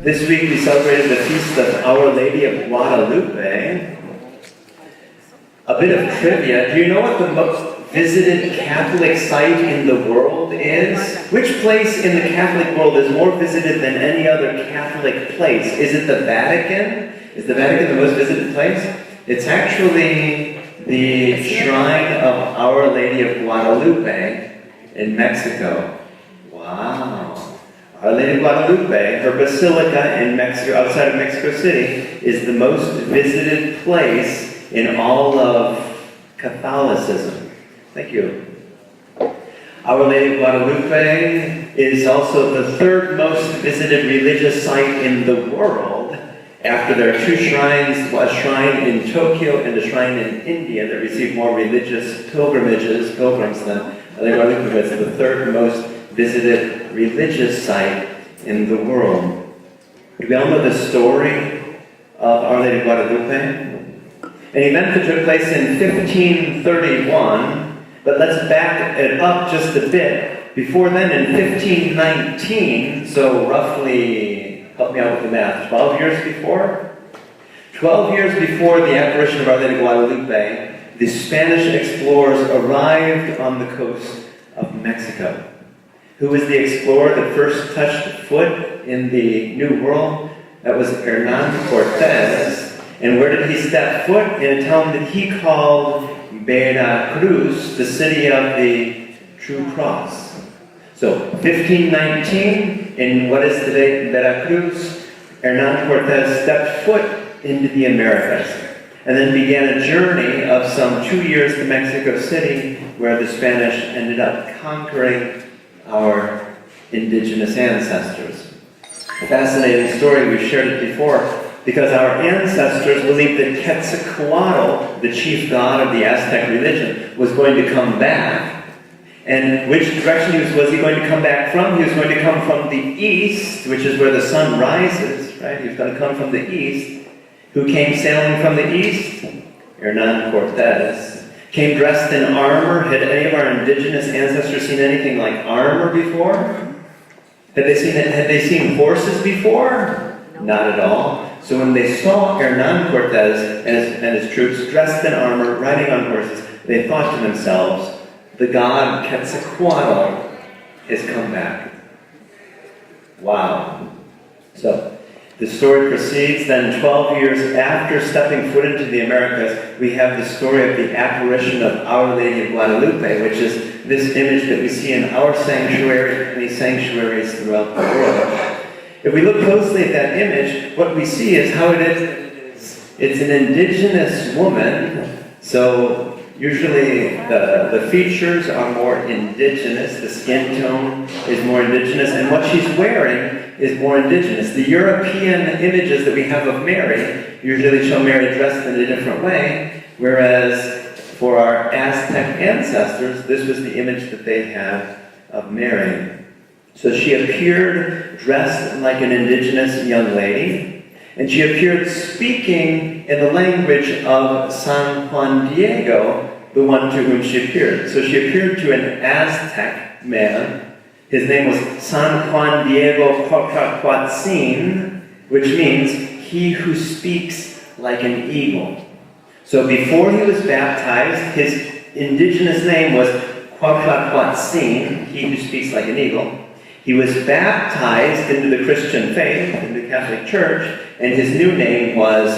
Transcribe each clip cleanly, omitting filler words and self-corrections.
This week we celebrated the feast of Our Lady of Guadalupe. A bit of trivia. Do you know what the most visited Catholic site in the world is? Which place in the Catholic world is more visited than any other Catholic place? Is it the Vatican? Is the Vatican the most visited place? It's actually the shrine of Our Lady of Guadalupe in Mexico. Wow. Our Lady of Guadalupe, her basilica in Mexico, outside of Mexico City, is the most visited place in all of Catholicism. Thank you. Our Lady of Guadalupe is also the third most visited religious site in the world, after there are two shrines, a shrine in Tokyo and a shrine in India that receive more religious pilgrims than Our Lady of Guadalupe. It's the third most visited religious site in the world. Do we all know the story of Our Lady of Guadalupe? An event that took place in 1531, but let's back it up just a bit. Before then, in 1519, so roughly, help me out with the math, 12 years before? 12 years before the apparition of Our Lady of Guadalupe, the Spanish explorers arrived on the coast of Mexico. Who was the explorer that first touched foot in the New World? That was Hernan Cortez. And where did he step foot? In a town that he called Veracruz, the city of the True Cross. So, 1519, in what is today Veracruz, Hernan Cortez stepped foot into the Americas, and then began a journey of some 2 years to Mexico City, where the Spanish ended up conquering our indigenous ancestors. A fascinating story, we've shared it before, because our ancestors believed that Quetzalcoatl, the chief god of the Aztec religion, was going to come back. And which direction was he going to come back from? He was going to come from the east, which is where the sun rises, right? He was going to come from the east. Who came sailing from the east? Hernan Cortez. Came dressed in armor. Had any of our indigenous ancestors seen anything like armor before? Had they seen horses before? Not at all. So when they saw Hernan Cortez and his troops dressed in armor, riding on horses, they thought to themselves, the god Quetzalcoatl has come back. Wow. So the story proceeds. Then 12 years after stepping foot into the Americas, we have the story of the apparition of Our Lady of Guadalupe, which is this image that we see in our sanctuary and many sanctuaries throughout the world. If we look closely at that image, what we see is how it is. It's an indigenous woman, so usually the features are more indigenous, the skin tone is more indigenous, and what she's wearing is more indigenous. The European images that we have of Mary usually show Mary dressed in a different way, whereas for our Aztec ancestors, this was the image that they had of Mary. So she appeared dressed like an indigenous young lady, and she appeared speaking in the language of San Juan Diego, the one to whom she appeared. So she appeared to an Aztec man. His name was San Juan Diego Cuauhtémoc, which means he who speaks like an eagle. So before he was baptized, his indigenous name was Cuauhtémoc, he who speaks like an eagle. He was baptized into the Christian faith, into the Catholic Church, and his new name was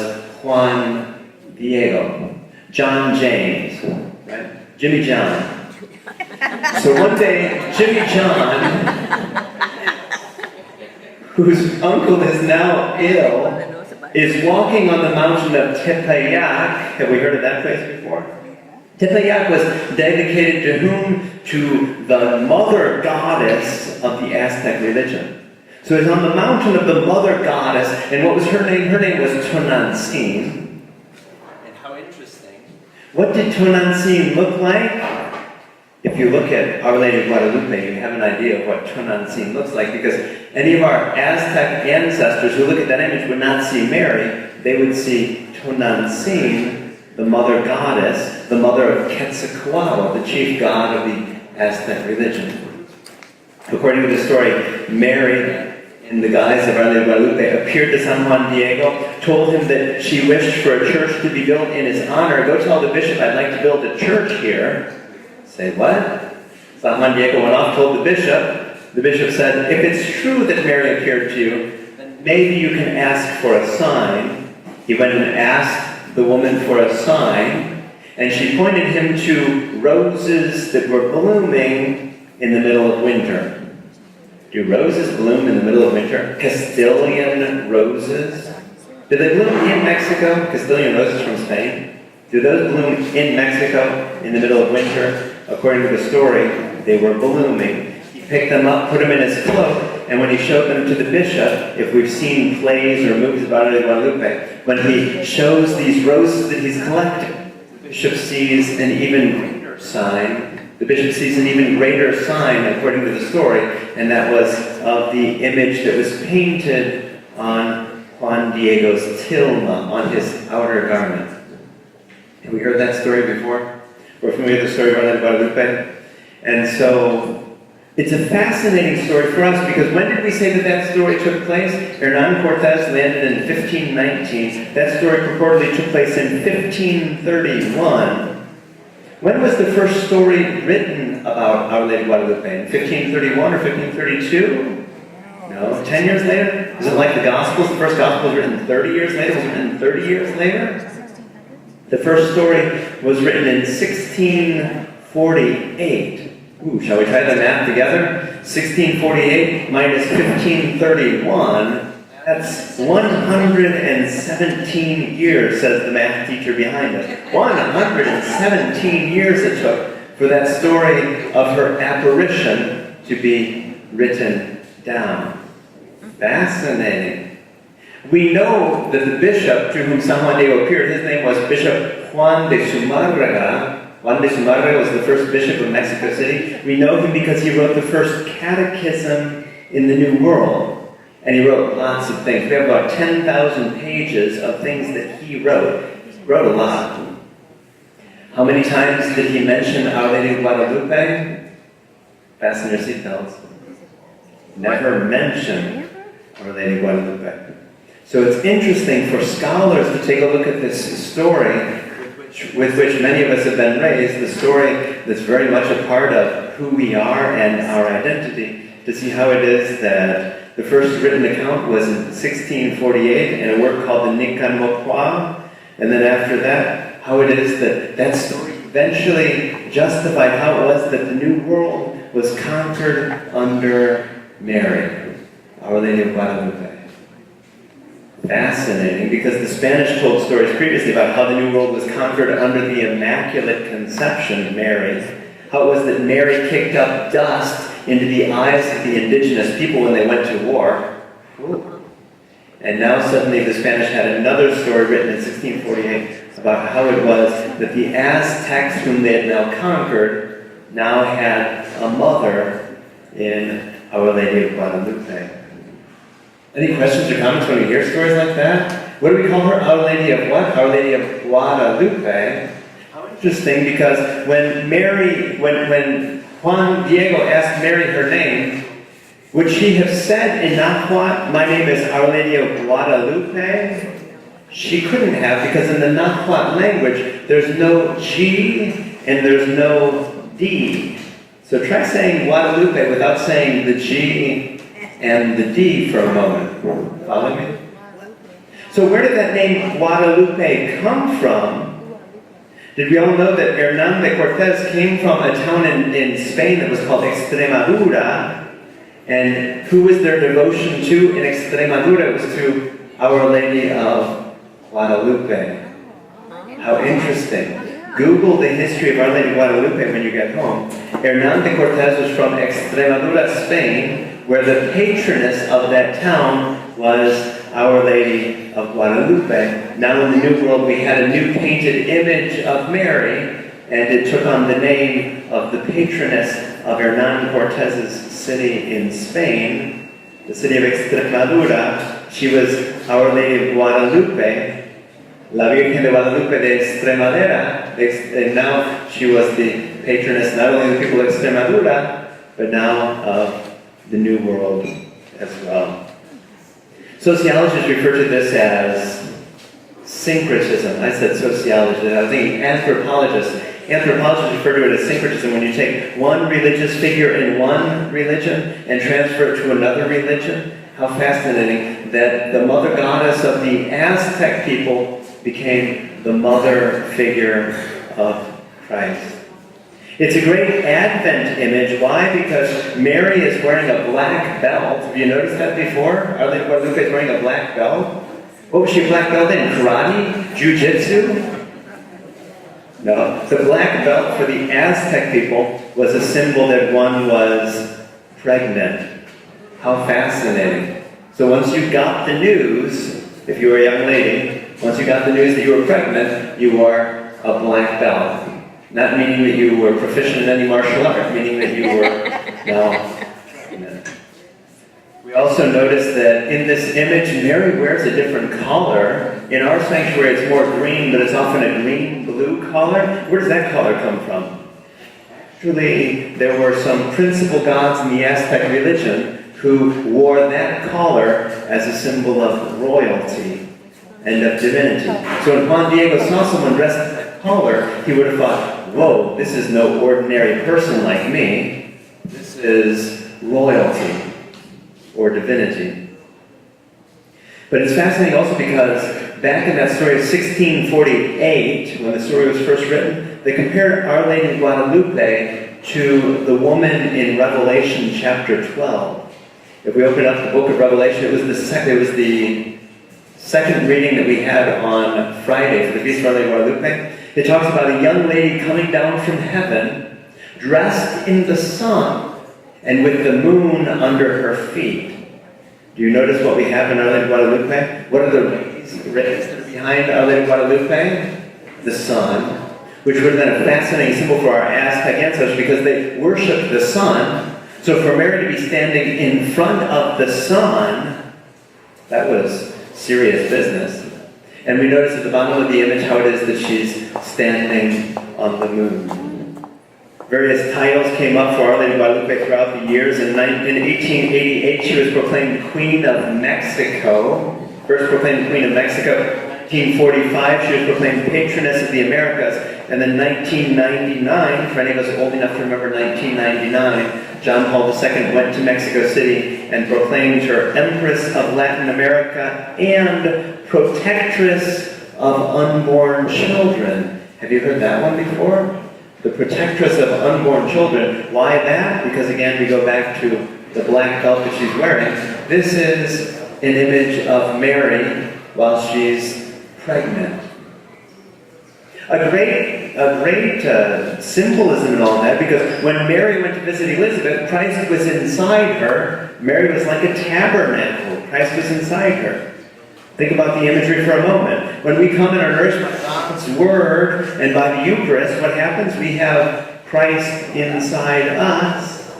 Juan Diego. John James, right? Jimmy John. So one day, Jimmy John, whose uncle is now ill, is walking on the mountain of Tepeyac. Have we heard of that place before? Tepeyac was dedicated to whom? To the mother goddess of the Aztec religion. So it's on the mountain of the mother goddess, and what was her name? Her name was Tonantzin. And how interesting. What did Tonantzin look like? If you look at Our Lady of Guadalupe, you have an idea of what Tonantzin looks like, because any of our Aztec ancestors who look at that image would not see Mary, they would see Tonantzin, the mother goddess, the mother of Quetzalcoatl, the chief god of the Aztec religion. According to the story, Mary in the guise of Our Lady of Guadalupe, appeared to San Juan Diego, told him that she wished for a church to be built in his honor. Go tell the bishop I'd like to build a church here. Say, what? San Juan Diego went off, told the bishop. The bishop said, if it's true that Mary appeared to you, then maybe you can ask for a sign. He went and asked the woman for a sign, and she pointed him to roses that were blooming in the middle of winter. Do roses bloom in the middle of winter? Castilian roses? Do they bloom in Mexico? Castilian roses from Spain? Do those bloom in Mexico in the middle of winter? According to the story, they were blooming. He picked them up, put them in his cloak, and when he showed them to the bishop, if we've seen plays or movies about Our Lady of Guadalupe, when he shows these roses that he's collected, the bishop sees an even greater sign. The bishop sees an even greater sign, according to the story, and that was of the image that was painted on Juan Diego's tilma, on his outer garment. Have we heard that story before? We're familiar with the story of Our Lady of Guadalupe? And so, it's a fascinating story for us, because when did we say that that story took place? Hernan Cortez landed in 1519. That story purportedly took place in 1531. When was the first story written about Our Lady of Guadalupe? In 1531 or 1532? No, 10 years later? Is it like the Gospels? The first Gospel was written 30 years later? Was it written 30 years later? The first story was written in 1648. Ooh, shall we try the math together? 1648 minus 1531. That's 117 years, says the math teacher behind us. 117 years it took for that story of her apparition to be written down. Fascinating. We know that the bishop to whom San Juan Diego appeared, his name was Bishop Juan de Zumárraga. Juan de Zumárraga was the first bishop of Mexico City. We know him because he wrote the first catechism in the New World. And he wrote lots of things. We have about 10,000 pages of things that he wrote. He wrote a lot. How many times did he mention Our Lady of Guadalupe? Fasten your seatbelts. Never mentioned Our Lady of Guadalupe. So it's interesting for scholars to take a look at this story with which many of us have been raised, the story that's very much a part of who we are and our identity, to see how it is that the first written account was in 1648 in a work called the Nican Moqua, and then after that, how it is that that story eventually justified how it was that the New World was conquered under Mary, Our Lady of Guadalupe. Fascinating, because the Spanish told stories previously about how the New World was conquered under the Immaculate Conception of Mary, how it was that Mary kicked up dust into the eyes of the indigenous people when they went to war. And now suddenly the Spanish had another story written in 1648 about how it was that the Aztecs, whom they had now conquered, now had a mother in Our Lady of Guadalupe. Any questions or comments when we hear stories like that? What do we call her? Our Lady of what? Our Lady of Guadalupe. How interesting, because when Juan Diego asked Mary her name, would she have said in Nahuatl, my name is Our Lady of Guadalupe? She couldn't have, because in the Nahuatl language, there's no G and there's no D. So try saying Guadalupe without saying the G and the D for a moment. Follow me? So where did that name Guadalupe come from? Did we all know that Hernan de Cortez came from a town in Spain that was called Extremadura? And who was their devotion to in Extremadura? It was to Our Lady of Guadalupe. How interesting. Google the history of Our Lady of Guadalupe when you get home. Hernan de Cortez was from Extremadura, Spain, where the patroness of that town was Our Lady of Guadalupe. Now in the New World we had a new painted image of Mary, and it took on the name of the patroness of Hernan Cortez's city in Spain, the city of Extremadura. She was Our Lady of Guadalupe, La Virgen de Guadalupe de Extremadura, and now she was the patroness not only of the people of Extremadura, but now of the New World as well. Sociologists refer to this as syncretism. I said sociology. I was thinking anthropologists. Anthropologists refer to it as syncretism, when you take one religious figure in one religion and transfer it to another religion. How fascinating that the mother goddess of the Aztec people became the mother figure of Christ. It's a great Advent image. Why? Because Mary is wearing a black belt. Have you noticed that before? Our Lady of Guadalupe is wearing a black belt. What was she a black belt in? Karate? Jiu-jitsu? No. The black belt for the Aztec people was a symbol that one was pregnant. How fascinating. So once you got the news, if you were a young lady, once you got the news that you were pregnant, you wore a black belt. Not meaning that you were proficient in any martial art, meaning that you were now pregnant. We also notice that in this image, Mary wears a different collar. In our sanctuary, it's more green, but it's often a green-blue collar. Where does that collar come from? Actually, there were some principal gods in the Aztec religion who wore that collar as a symbol of royalty and of divinity. So when Juan Diego saw someone dressed in that collar, he would have thought, whoa, this is no ordinary person like me. This is royalty or divinity. But it's fascinating also because back in that story of 1648, when the story was first written, they compared Our Lady of Guadalupe to the woman in Revelation chapter 12. If we open up the book of Revelation, it was the second reading that we had on Friday for the Feast of Our Lady of Guadalupe. It talks about a young lady coming down from heaven, dressed in the sun, and with the moon under her feet. Do you notice what we have in Our Lady of Guadalupe? What are the rays that are behind Our Lady of Guadalupe? The sun, which would have been a fascinating symbol for our Aztec ancestors because they worshipped the sun. So for Mary to be standing in front of the sun, that was serious business. And we notice at the bottom of the image how it is that she's standing on the moon. Various titles came up for Our Lady of Guadalupe throughout the years. In 1888, she was proclaimed Queen of Mexico. First proclaimed Queen of Mexico. 1945, she was proclaimed Patroness of the Americas. And then 1999, for any of us old enough to remember 1999, John Paul II went to Mexico City and proclaimed her Empress of Latin America and Protectress of Unborn Children. Have you heard that one before? The Protectress of Unborn Children. Why that? Because again, we go back to the black belt that she's wearing. This is an image of Mary while she's pregnant. A great symbolism in all that, because when Mary went to visit Elizabeth, Christ was inside her. Mary was like a tabernacle. Christ was inside her. Think about the imagery for a moment. When we come and are nourished by God's Word and by the Eucharist, what happens? We have Christ inside us,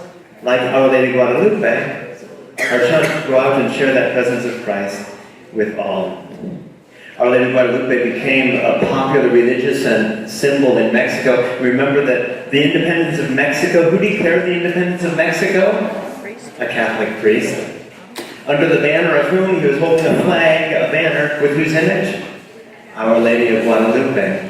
like Our Lady of Guadalupe. Our children go out and share that presence of Christ with all. Our Lady of Guadalupe became a popular religious and symbol in Mexico. Remember that the independence of Mexico, who declared the independence of Mexico? A Catholic priest. Under the banner of whom? He was holding a flag, a banner, with whose image? Our Lady of Guadalupe.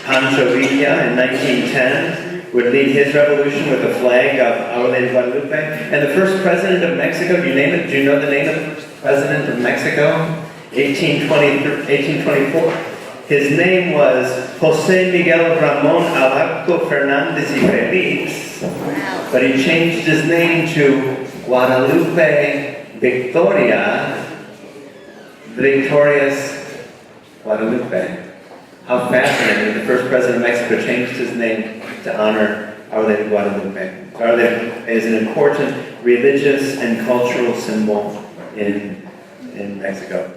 Pancho Villa in 1910 would lead his revolution with a flag of Our Lady of Guadalupe. And the first president of Mexico, do you name it? Do you know the name of the first president of Mexico? 1824. His name was José Miguel Ramón Alarco Fernández y Félix, but he changed his name to Guadalupe Victoria, the victorious Guadalupe. How fascinating that the first president of Mexico changed his name to honor Our Lady of Guadalupe. Our Lady is an important religious and cultural symbol in Mexico.